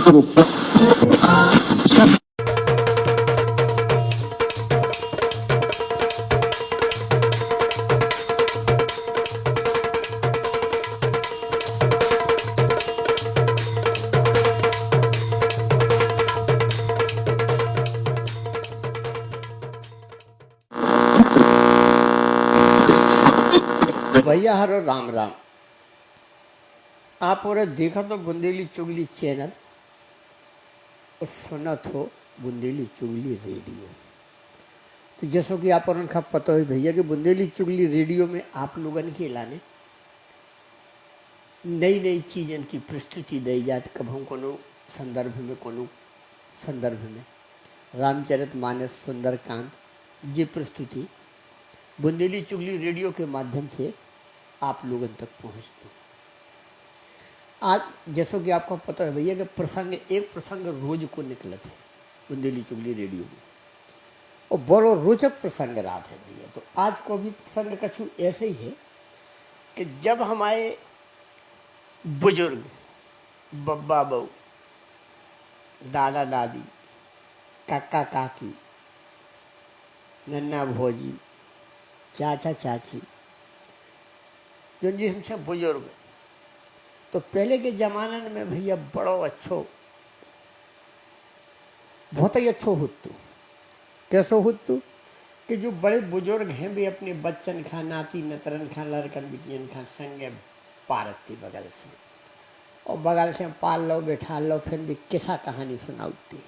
भैया हरो राम राम। आप और देखा तो बुंदेली चुगली चैनल और सुना तो बुंदेली चुगली रेडियो। तो जैसो कि आप और पता हो भैया कि बुंदेली चुगली रेडियो में आप लोगन के लाने नई नई चीज़न की प्रस्तुति दी जाती। कब हम कोनो संदर्भ में रामचरित मानस सुंदरकांड जी प्रस्तुति बुंदेली चुगली रेडियो के माध्यम से आप लोगों तक पहुंचते। आज जैसो कि आपको पता है भैया कि एक प्रसंग रोज को निकलत है बुंदेली चुगली रेडियो में और बड़ो रोचक प्रसंग रात है भैया। तो आज को भी प्रसंग कछु ऐसे ही है कि जब हमारे बुजुर्ग बब्बा बहू दादा दादी काका काकी नन्ना भौजी चाचा चाची जो जी हमसे बुजुर्ग, तो पहले के ज़माने में भैया बड़ो अच्छो बहुत ही अच्छो होतो। कैसो होतो कि जो बड़े बुजुर्ग हैं वे अपने बच्चन खा नाती नतरन खा लड़कन बिटियन खा संगे पारती बगल से और बगल से पाल लो बैठा लो, फिर भी किस्सा कहानी सुनाती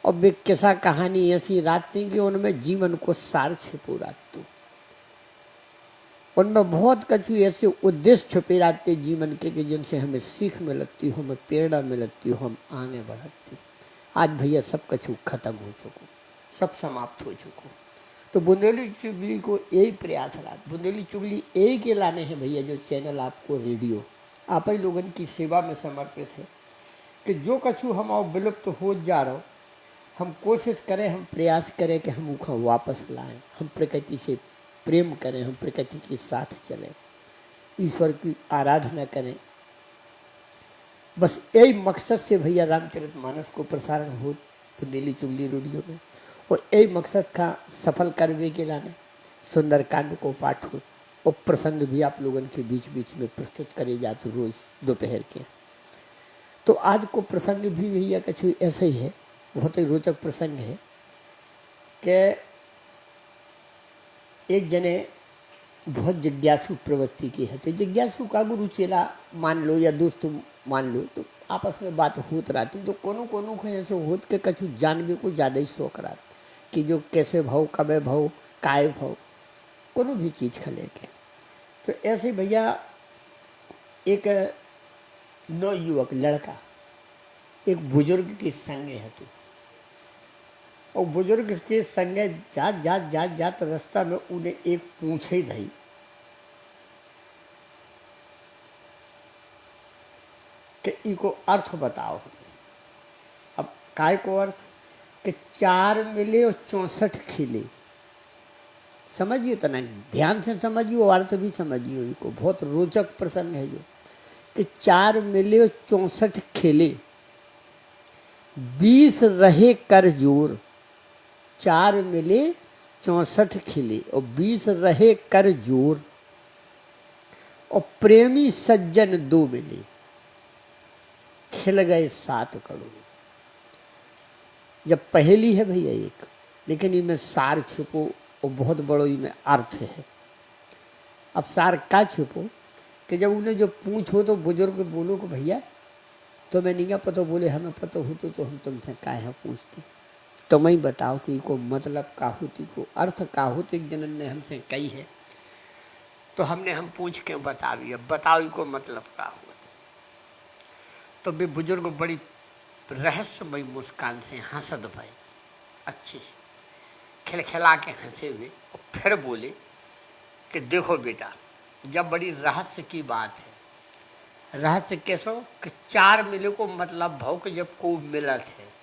और वे किस्सा कहानी ऐसी राती कि उनमें जीवन को सार छिपो रातू। उनमें बहुत कछु ऐसे उद्देश्य छुपे रहते जीवन के कि जिनसे हमें सीख मिलती हो, हमें प्रेरणा मिलती हो, हम आगे बढ़ती। आज भैया सब कछु खत्म हो चुको, सब समाप्त हो चुको। तो बुंदेली चुगली को यही प्रयास रहा। बुंदेली चुगली यही के लाने हैं भैया जो चैनल आपको रेडियो आप ही लोगों की सेवा में समर्पित है कि जो कछु हम और विलुप्त हो जा रहा हो, हम कोशिश करें, हम प्रयास करें कि हम उसको वापस लाएं, हम प्रकृति से प्रेम करें, हम प्रकृति के साथ चलें, ईश्वर की आराधना करें। बस यही मकसद से भैया रामचरितमानस को प्रसारण हो बुंदेली चुगली रेडियो में और यही मकसद का सफल करवे के लाने सुंदरकांड को पाठ हो और प्रसंग भी आप लोगों के बीच बीच में प्रस्तुत करे जाते रोज दोपहर के। तो आज को प्रसंग भी भैया कछु ऐसे ही है, बहुत ही रोचक प्रसंग है कि एक जने बहुत जिज्ञासु प्रवृत्ति की है। तो जिज्ञासु का गुरु चेला मान लो या दोस्त मान लो, तो आपस में बात होत रहती। तो कोनो कोनो को ऐसे होत के कछु जानवे को ज़्यादा ही शौक रहा कि जो कैसे भाव कबे भाव काय भाव कोनो भी चीज़ खा लेके। तो ऐसे भैया एक नवयुवक लड़का एक बुजुर्ग के संग है तो और बुजुर्ग के संगे जात रास्ता में उन्हें एक पूछ ही धई कि इको अर्थ बताओ हमें। अब काय को अर्थ कि 4 मिले और 64 खिले। समझिए तो ना, ध्यान से समझिए, अर्थ भी समझिए। इको बहुत रोचक प्रसंग है जो कि 4 मिले और 64 खिले 20 रहे कर जोर। 4 मिले 64 खिले और 20 रहे कर जोर और प्रेमी सज्जन 2 मिले खिल गए 7 करोड़। जब पहेली है भैया एक, लेकिन इनमें सार छुपो और बहुत बड़ो इनमें अर्थ है। अब सार का छुपो कि जब उन्हें जो पूछो तो बुजुर्ग बोलो कि भैया तो मैं नहीं पता, बोले हमें पता हो तो हम तुमसे काहे पूछते, तुम ही बताओ कि को मतलब का होती, को अर्थ का होती। एक जनन ने हमसे कही है तो हमने हम पूछ के बता दिया, बताओ इको मतलब का हुआ। तो वे बुजुर्ग बड़ी रहस्यमय मुस्कान से हंसद भाई अच्छी खिलखिला के हंसे हुए और फिर बोले कि देखो बेटा, जब बड़ी रहस्य की बात है। रहस्य कैसो कि 4 मिले को मतलब भाव कि जब को मिलत है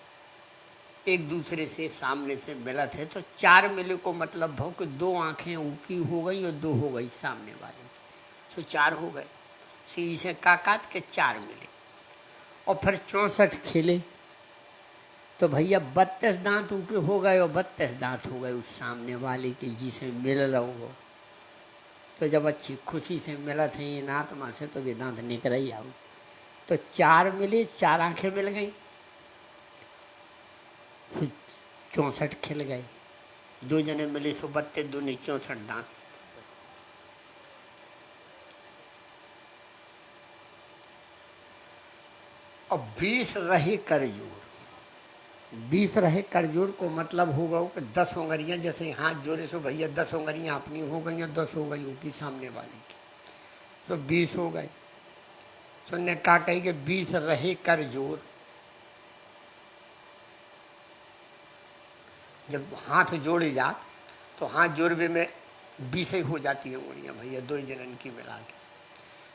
एक दूसरे से सामने से मिलत है तो 4 मिले को मतलब भाव कि 2 आँखें ऊकी हो गई और 2 हो गई सामने वाले की, तो 4 हो गए। इसे काकात के 4 मिले और फिर 64 खेले तो भैया 32 दांत उनके हो गए और 32 दांत हो गए उस सामने वाले के जिसे मिल रहो। तो जब अच्छी खुशी से मिला थे इन आत्मा से तो वे दांत निकल ही आओ। तो 4 मिले, 4 आंखें मिल गई, 64 खिल गए। 2 जने मिले 132, 2 ने 64 दांत। और 20 रहे करजोर। 20 रहे करजोर को मतलब होगा कि 10 उंगलियां, जैसे हाथ जोड़े सो भैया 10 उंगलियां अपनी हो गई और 10 हो गई उनकी सामने वाले की, सो 20 हो गए। सुनने का कही कि 20 रहे करजोर। जब हाथ जोड़े जात तो हाथ जोड़वे में 20 ही हो जाती है उंगलियां भैया, 2 जनन की मिला के।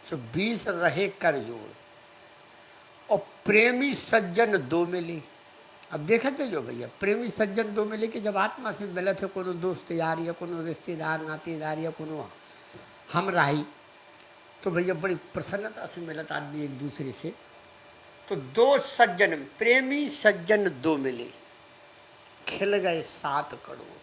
सो 20 रहे करजोर और प्रेमी सज्जन 2 मिले। अब देखे थे जो भैया प्रेमी सज्जन 2 मिले कि जब आत्मा से मिले थे कोनो दोस्त यार या कोनो रिश्तेदार नातेदार या कोनो हमराही, तो भैया बड़ी प्रसन्नता से मिलत आदमी एक दूसरे से। तो 2 सज्जन, प्रेमी सज्जन 2 मिले, खिल गए 7 करोड़।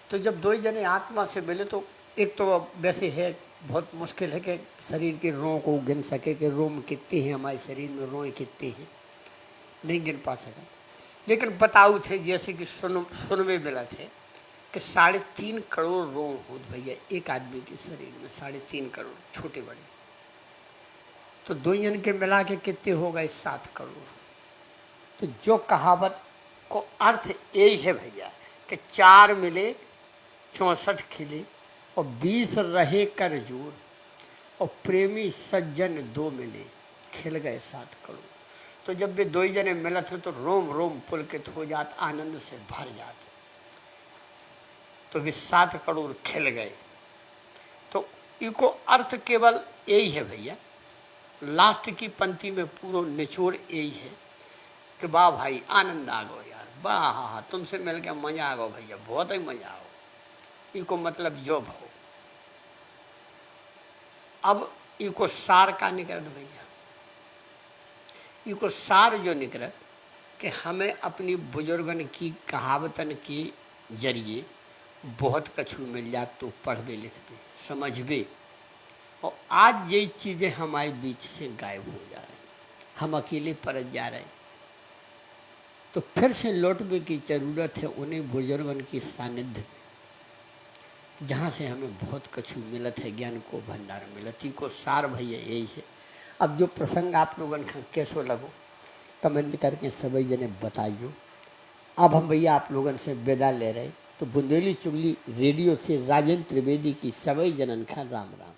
तो जब 2 जने आत्मा से मिले तो एक तो वैसे है बहुत मुश्किल है कि शरीर के रों को गिन सके कि रोम कितने हैं हमारे शरीर में, रोए कितने हैं, नहीं गिन पा सका। लेकिन बताऊ थे जैसे कि सुनवे मिला थे कि 3.5 करोड़ रों हो भैया एक आदमी के शरीर में, 3.5 करोड़ छोटे बड़े। तो 2 जन के मिला के कितने हो गए 7 करोड़। तो जो कहावत को अर्थ यही है भैया कि 4 मिले 64 खिले और 20 रहे करजोर और प्रेमी सज्जन 2 मिले, खिल गए 7 करोड़। तो जब वे 2 जने मिलत थे तो रोम रोम पुलकित हो जात, आनंद से भर जाते। तो वे 7 करोड़ खिल गए। तो इको अर्थ केवल यही है भैया, लास्ट की पंक्ति में पूरा निचोड़ यही है कि वाह भाई आनंद आ गो यार, वाह तुमसे मिल के मजा आ गो भैया, बहुत ही मजा आओ। इको मतलब जो भाव। अब इको सार का निकलत भैया, इको सार जो निकलत कि हमें अपनी बुजुर्गन की कहावतन के जरिए बहुत कछु मिल जात तो पढ़बे लिखबे समझबे। और आज यही चीज़ें हमारे बीच से गायब हो जा रही, हम अकेले परत जा रहे। तो फिर से लौटने की ज़रूरत है उन्हें बुजुर्गन की सानिध्य में, जहाँ से हमें बहुत कछु मिलत है, ज्ञान को भंडार मिलत ही को सार भैया यही है। अब जो प्रसंग आप लोगन का कैसो लगो कमेंट करके सभी जने बताइयो। अब हम भैया आप लोगन से विदा ले रहे, तो बुंदेली चुगली रेडियो से राजेंद्र त्रिवेदी की सभी जनन का राम राम।